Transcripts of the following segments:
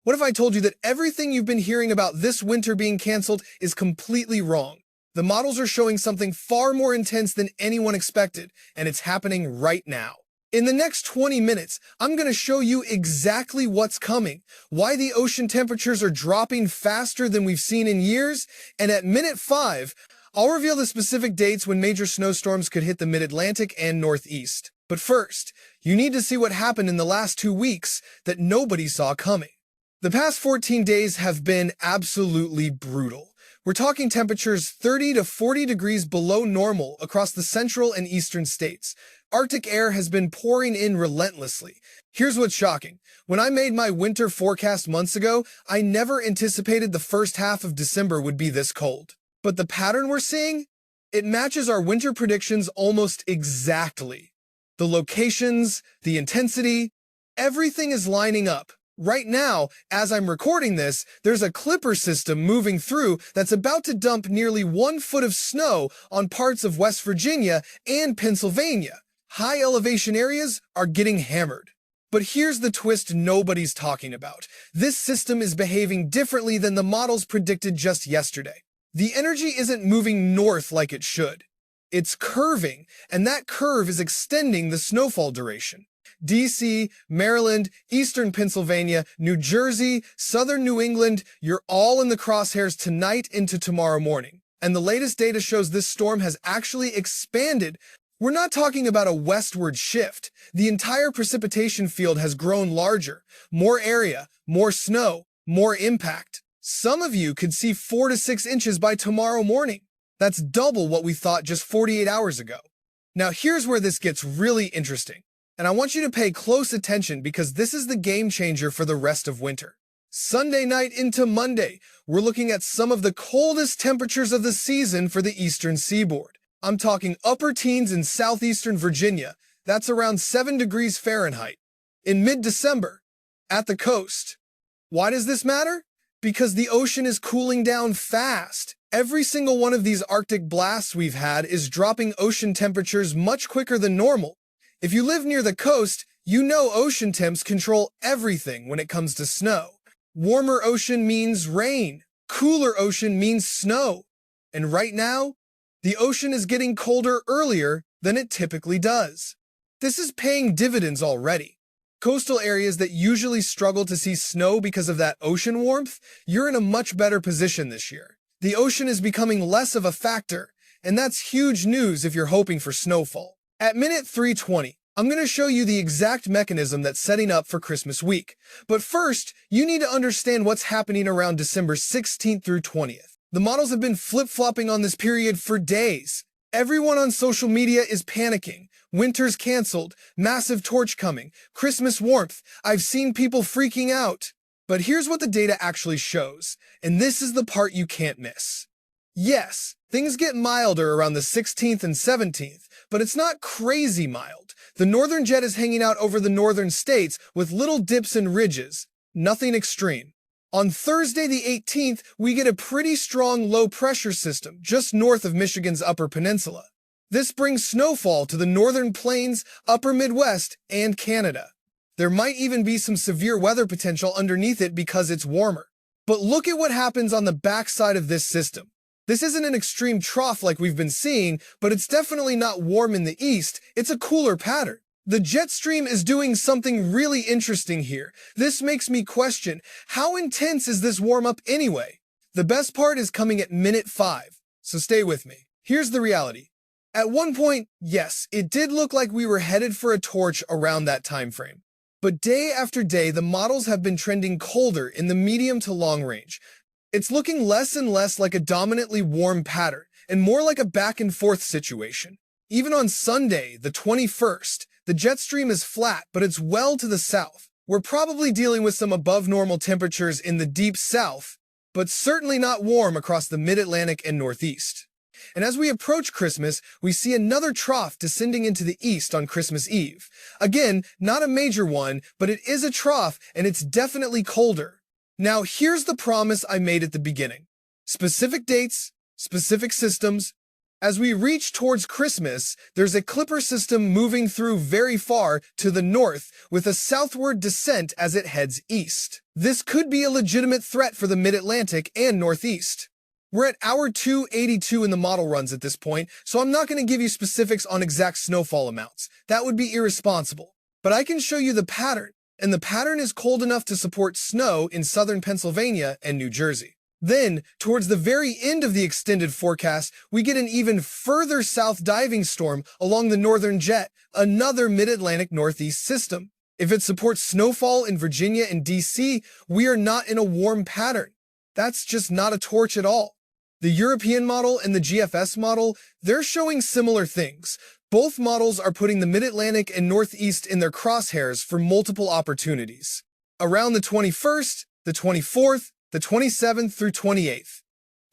What if I told you that everything you've been hearing about this winter being canceled is completely wrong? The models are showing something far more intense than anyone expected, and it's happening right now. In the next 20 minutes, I'm going to show you exactly what's coming, why the ocean temperatures are dropping faster than we've seen in years, and at minute 5, I'll reveal the specific dates when major snowstorms could hit the mid-Atlantic and Northeast. But first, you need to see what happened in the last 2 weeks that nobody saw coming. The past 14 days have been absolutely brutal. We're talking temperatures 30 to 40 degrees below normal across the central and eastern states. Arctic air has been pouring in relentlessly. Here's what's shocking. When I made my winter forecast months ago, I never anticipated the first half of December would be this cold. But the pattern we're seeing? It matches our winter predictions almost exactly. The locations, the intensity, everything is lining up. Right now, as I'm recording this, there's a clipper system moving through that's about to dump nearly 1 foot of snow on parts of West Virginia and Pennsylvania. High elevation areas are getting hammered. But here's the twist nobody's talking about. This system is behaving differently than the models predicted just yesterday. The energy isn't moving north like it should. It's curving, and that curve is extending the snowfall duration. DC, Maryland, Eastern Pennsylvania, New Jersey, Southern New England, you're all in the crosshairs tonight into tomorrow morning. And the latest data shows this storm has actually expanded. We're not talking about a westward shift. The entire precipitation field has grown larger. More area, more snow, more impact. Some of you could see 4 to 6 inches by tomorrow morning. That's double what we thought just 48 hours ago. Now here's where this gets really interesting. And I want you to pay close attention because this is the game changer for the rest of winter. Sunday night into Monday, we're looking at some of the coldest temperatures of the season for the eastern seaboard. I'm talking upper teens in southeastern Virginia. That's around 7 degrees Fahrenheit. In mid-December, at the coast. Why does this matter? Because the ocean is cooling down fast. Every single one of these Arctic blasts we've had is dropping ocean temperatures much quicker than normal. If you live near the coast, you know ocean temps control everything when it comes to snow. Warmer ocean means rain. Cooler ocean means snow. And right now, the ocean is getting colder earlier than it typically does. This is paying dividends already. Coastal areas that usually struggle to see snow because of that ocean warmth, you're in a much better position this year. The ocean is becoming less of a factor, and that's huge news if you're hoping for snowfall. At minute 3:20, I'm going to show you the exact mechanism that's setting up for Christmas week. But first, you need to understand what's happening around December 16th through 20th. The models have been flip-flopping on this period for days. Everyone on social media is panicking. Winter's canceled, massive torch coming, Christmas warmth. I've seen people freaking out. But here's what the data actually shows, and this is the part you can't miss. Yes, things get milder around the 16th and 17th, but it's not crazy mild. The northern jet is hanging out over the northern states with little dips and ridges, nothing extreme. On Thursday the 18th, we get a pretty strong low-pressure system just north of Michigan's Upper Peninsula. This brings snowfall to the northern plains, upper Midwest, and Canada. There might even be some severe weather potential underneath it because it's warmer. But look at what happens on the backside of this system. This isn't an extreme trough like we've been seeing, but it's definitely not warm in the east. It's a cooler pattern. The jet stream is doing something really interesting here. This makes me question, how intense is this warm-up anyway? The best part is coming at minute 5, so stay with me. Here's the reality. At one point, yes, it did look like we were headed for a torch around that time frame. But day after day, the models have been trending colder in the medium to long range. It's looking less and less like a dominantly warm pattern, and more like a back-and-forth situation. Even on Sunday, the 21st, the jet stream is flat, but it's well to the south. We're probably dealing with some above-normal temperatures in the deep south, but certainly not warm across the mid-Atlantic and northeast. And as we approach Christmas, we see another trough descending into the east on Christmas Eve. Again, not a major one, but it is a trough, and it's definitely colder. Now, here's the promise I made at the beginning. Specific dates, specific systems, As we reach towards Christmas, there's a clipper system moving through very far to the north with a southward descent as it heads east. This could be a legitimate threat for the mid-Atlantic and northeast. We're at hour 282 in the model runs at this point, so I'm not going to give you specifics on exact snowfall amounts. That would be irresponsible. But I can show you the pattern, and the pattern is cold enough to support snow in southern Pennsylvania and New Jersey. Then, towards the very end of the extended forecast, we get an even further south diving storm along the northern jet, another mid-Atlantic northeast system. If it supports snowfall in Virginia and DC, we are not in a warm pattern. That's just not a torch at all. The European model and the GFS model, they're showing similar things. Both models are putting the mid-Atlantic and northeast in their crosshairs for multiple opportunities. Around the 21st, the 24th, the 27th through 28th.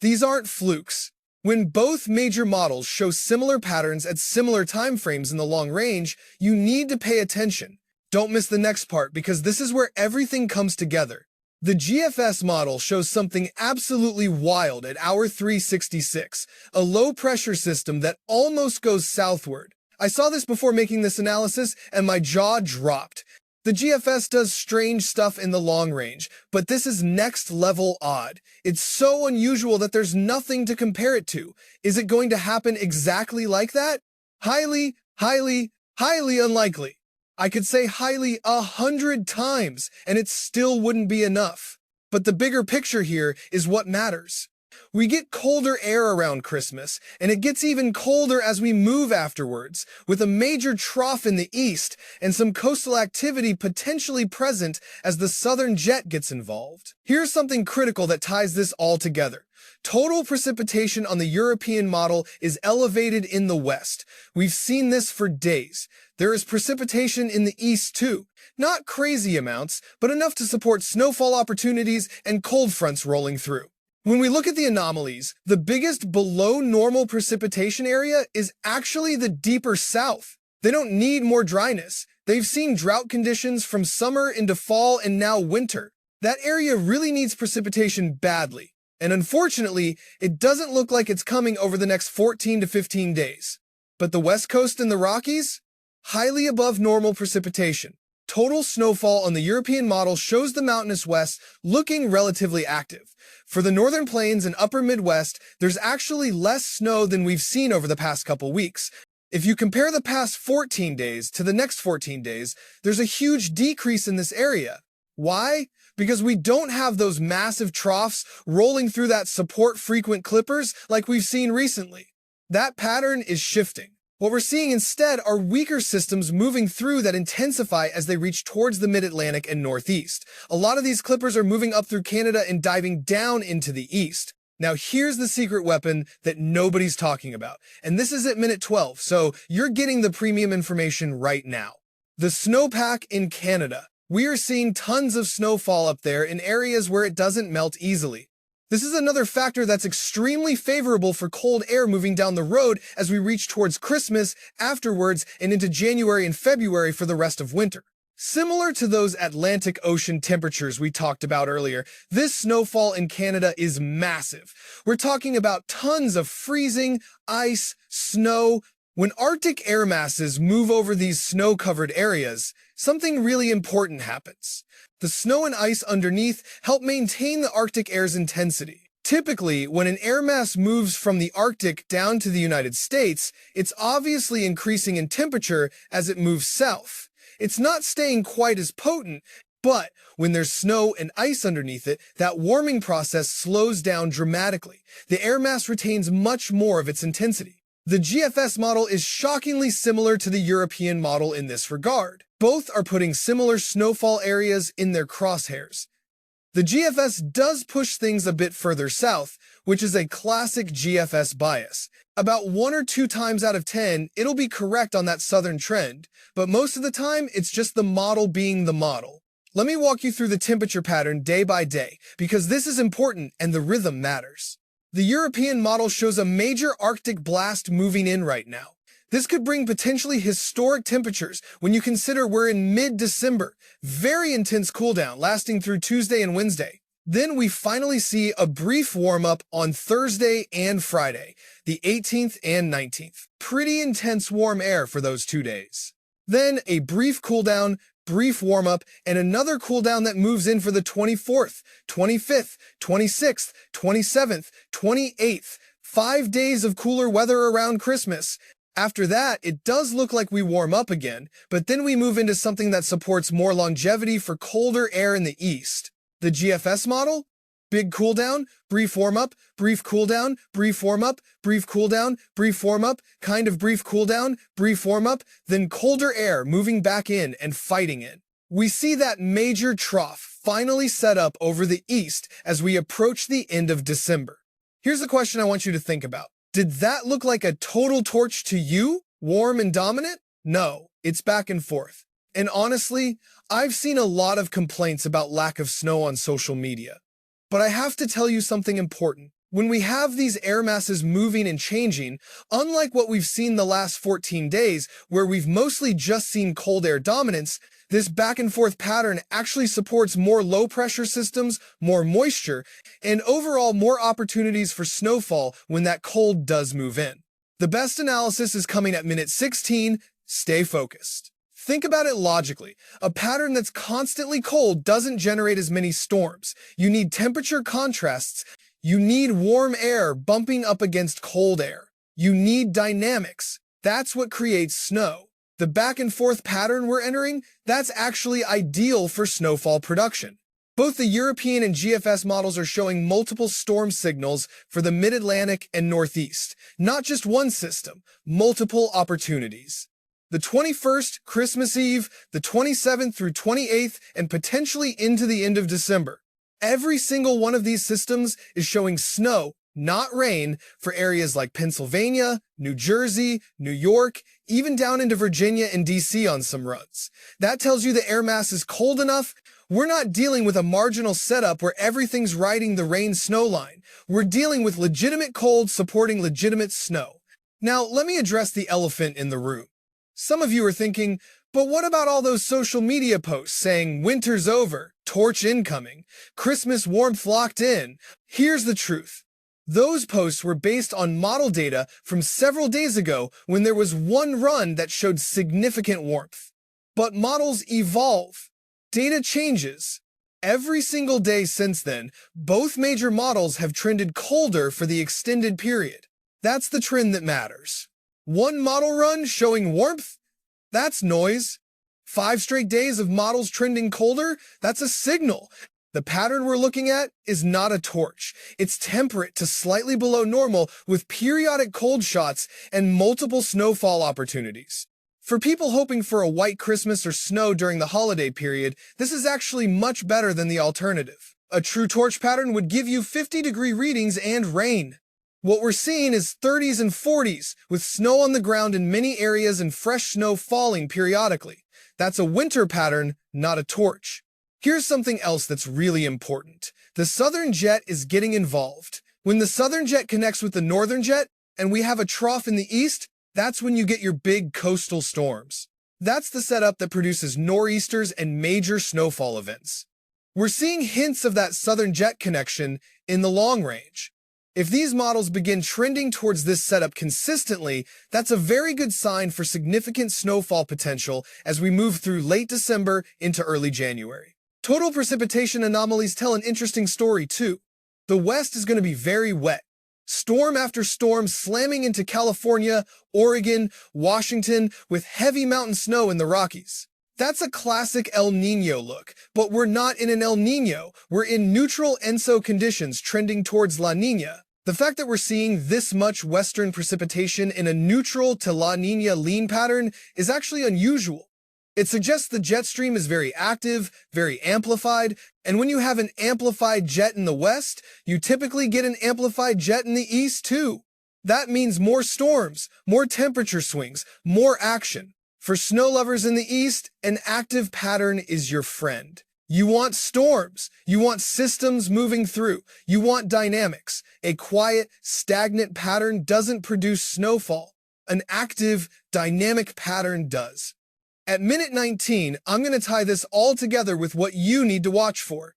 These aren't flukes. When both major models show similar patterns at similar time frames in the long range, you need to pay attention. Don't miss the next part because this is where everything comes together. The GFS model shows something absolutely wild at hour 366, a low-pressure system that almost goes southward. I saw this before making this analysis and my jaw dropped. The GFS does strange stuff in the long range, but this is next-level odd. It's so unusual that there's nothing to compare it to. Is it going to happen exactly like that? Highly, highly, highly unlikely. I could say highly 100 times, and it still wouldn't be enough. But the bigger picture here is what matters. We get colder air around Christmas, and it gets even colder as we move afterwards, with a major trough in the east and some coastal activity potentially present as the southern jet gets involved. Here's something critical that ties this all together. Total precipitation on the European model is elevated in the west. We've seen this for days. There is precipitation in the east too. Not crazy amounts, but enough to support snowfall opportunities and cold fronts rolling through. When we look at the anomalies, the biggest below normal precipitation area is actually the deeper south. They don't need more dryness. They've seen drought conditions from summer into fall and now winter. That area really needs precipitation badly. And unfortunately, it doesn't look like it's coming over the next 14 to 15 days. But the West Coast and the Rockies? Highly above normal precipitation. Total snowfall on the European model shows the mountainous west looking relatively active. For the northern plains and upper Midwest, there's actually less snow than we've seen over the past couple weeks. If you compare the past 14 days to the next 14 days, there's a huge decrease in this area. Why? Because we don't have those massive troughs rolling through that support frequent clippers like we've seen recently. That pattern is shifting. What we're seeing instead are weaker systems moving through that intensify as they reach towards the mid-Atlantic and northeast. A lot of these clippers are moving up through Canada and diving down into the east. Now here's the secret weapon that nobody's talking about, and this is at minute 12, so you're getting the premium information right now. The snowpack in Canada. We are seeing tons of snowfall up there in areas where it doesn't melt easily. This is another factor that's extremely favorable for cold air moving down the road as we reach towards Christmas, afterwards, and into January and February for the rest of winter. Similar to those Atlantic Ocean temperatures we talked about earlier, this snowfall in Canada is massive. We're talking about tons of freezing, ice, snow. When Arctic air masses move over these snow-covered areas, something really important happens. The snow and ice underneath help maintain the Arctic air's intensity. Typically, when an air mass moves from the Arctic down to the United States, it's obviously increasing in temperature as it moves south. It's not staying quite as potent, but when there's snow and ice underneath it, that warming process slows down dramatically. The air mass retains much more of its intensity. The GFS model is shockingly similar to the European model in this regard. Both are putting similar snowfall areas in their crosshairs. The GFS does push things a bit further south, which is a classic GFS bias. About 1 or 2 times out of 10, it'll be correct on that southern trend, but most of the time, it's just the model being the model. Let me walk you through the temperature pattern day by day, because this is important and the rhythm matters. The European model shows a major Arctic blast moving in right now. This could bring potentially historic temperatures when you consider we're in mid-December. Very intense cooldown lasting through Tuesday and Wednesday. Then we finally see a brief warm-up on Thursday and Friday, the 18th and 19th. Pretty intense warm air for those 2 days. Then a brief cooldown, brief warm-up, and another cooldown that moves in for the 24th, 25th, 26th, 27th, 28th. 5 days of cooler weather around Christmas. After that, it does look like we warm up again, but then we move into something that supports more longevity for colder air in the east. The GFS model? Big cooldown, brief warm-up, brief cooldown, brief warm-up, brief cooldown, brief warm-up, kind of brief cooldown, brief warm-up, then colder air moving back in and fighting in. We see that major trough finally set up over the east as we approach the end of December. Here's a question I want you to think about. Did that look like a total torch to you? Warm and dominant? No, it's back and forth. And honestly, I've seen a lot of complaints about lack of snow on social media. But I have to tell you something important. When we have these air masses moving and changing, unlike what we've seen the last 14 days, where we've mostly just seen cold air dominance, this back and forth pattern actually supports more low-pressure systems, more moisture, and overall more opportunities for snowfall when that cold does move in. The best analysis is coming at minute 16. Stay focused. Think about it logically. A pattern that's constantly cold doesn't generate as many storms. You need temperature contrasts. You need warm air bumping up against cold air. You need dynamics. That's what creates snow. The back and forth pattern we're entering, that's actually ideal for snowfall production. Both the European and GFS models are showing multiple storm signals for the Mid-Atlantic and Northeast. Not just one system, multiple opportunities. The 21st, Christmas Eve, the 27th through 28th, and potentially into the end of December. Every single one of these systems is showing snow, not rain, for areas like Pennsylvania, New Jersey, New York, even down into Virginia and DC on some runs. That tells you the air mass is cold enough. We're not dealing with a marginal setup where everything's riding the rain-snow line. We're dealing with legitimate cold supporting legitimate snow. Now, let me address the elephant in the room. Some of you are thinking, but what about all those social media posts saying winter's over, torch incoming, Christmas warmth locked in? Here's the truth. Those posts were based on model data from several days ago when there was one run that showed significant warmth. But models evolve. Data changes. Every single day since then, both major models have trended colder for the extended period. That's the trend that matters. One model run showing warmth? That's noise. 5 straight days of models trending colder? That's a signal. The pattern we're looking at is not a torch. It's temperate to slightly below normal with periodic cold shots and multiple snowfall opportunities. For people hoping for a white Christmas or snow during the holiday period, this is actually much better than the alternative. A true torch pattern would give you 50-degree readings and rain. What we're seeing is 30s and 40s, with snow on the ground in many areas and fresh snow falling periodically. That's a winter pattern, not a torch. Here's something else that's really important. The southern jet is getting involved. When the southern jet connects with the northern jet, and we have a trough in the east, that's when you get your big coastal storms. That's the setup that produces nor'easters and major snowfall events. We're seeing hints of that southern jet connection in the long range. If these models begin trending towards this setup consistently, that's a very good sign for significant snowfall potential as we move through late December into early January. Total precipitation anomalies tell an interesting story too. The West is going to be very wet. Storm after storm slamming into California, Oregon, Washington, with heavy mountain snow in the Rockies. That's a classic El Niño look, but we're not in an El Niño. We're in neutral ENSO conditions trending towards La Niña. The fact that we're seeing this much western precipitation in a neutral to La Niña lean pattern is actually unusual. It suggests the jet stream is very active, very amplified, and when you have an amplified jet in the west, you typically get an amplified jet in the east too. That means more storms, more temperature swings, more action. For snow lovers in the east, an active pattern is your friend. You want storms. You want systems moving through. You want dynamics. A quiet, stagnant pattern doesn't produce snowfall. An active, dynamic pattern does. At minute 19, I'm going to tie this all together with what you need to watch for.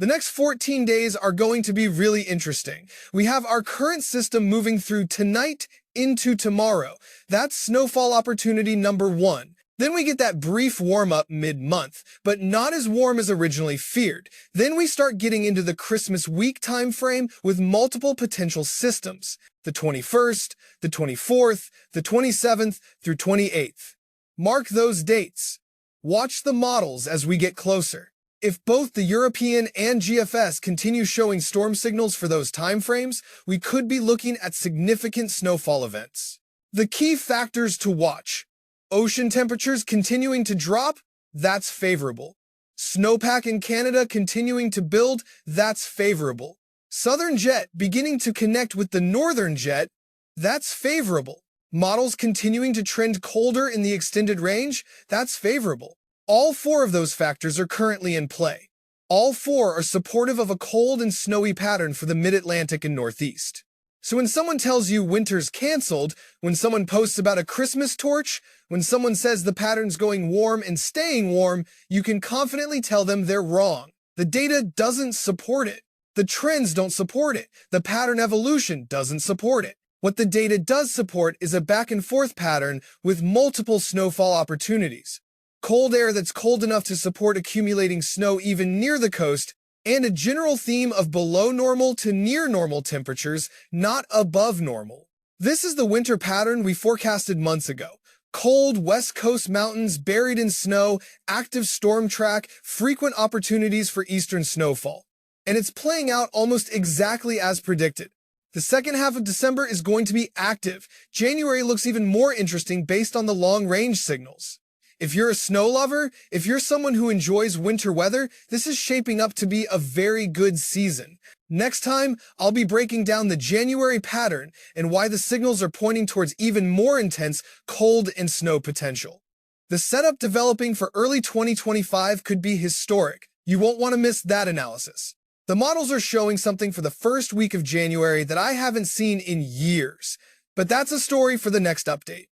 The next 14 days are going to be really interesting. We have our current system moving through tonight into tomorrow. That's snowfall opportunity number 1. Then we get that brief warm-up mid-month, but not as warm as originally feared. Then we start getting into the Christmas week time frame with multiple potential systems. The 21st, the 24th, the 27th through 28th. Mark those dates. Watch the models as we get closer. If both the European and GFS continue showing storm signals for those timeframes, we could be looking at significant snowfall events. The key factors to watch: ocean temperatures continuing to drop, that's favorable. Snowpack in Canada continuing to build, that's favorable. Southern jet beginning to connect with the northern jet, that's favorable. Models continuing to trend colder in the extended range, that's favorable. All 4 of those factors are currently in play. All 4 are supportive of a cold and snowy pattern for the mid-Atlantic and Northeast. So when someone tells you winter's canceled, when someone posts about a Christmas torch, when someone says the pattern's going warm and staying warm, you can confidently tell them they're wrong. The data doesn't support it. The trends don't support it. The pattern evolution doesn't support it. What the data does support is a back-and-forth pattern with multiple snowfall opportunities. Cold air that's cold enough to support accumulating snow even near the coast, and a general theme of below normal to near normal temperatures, not above normal. This is the winter pattern we forecasted months ago. Cold West Coast mountains buried in snow, active storm track, frequent opportunities for eastern snowfall. And it's playing out almost exactly as predicted. The second half of December is going to be active. January looks even more interesting based on the long-range signals. If you're a snow lover, if you're someone who enjoys winter weather, this is shaping up to be a very good season. Next time, I'll be breaking down the January pattern and why the signals are pointing towards even more intense cold and snow potential. The setup developing for early 2025 could be historic. You won't want to miss that analysis. The models are showing something for the first week of January that I haven't seen in years, but that's a story for the next update.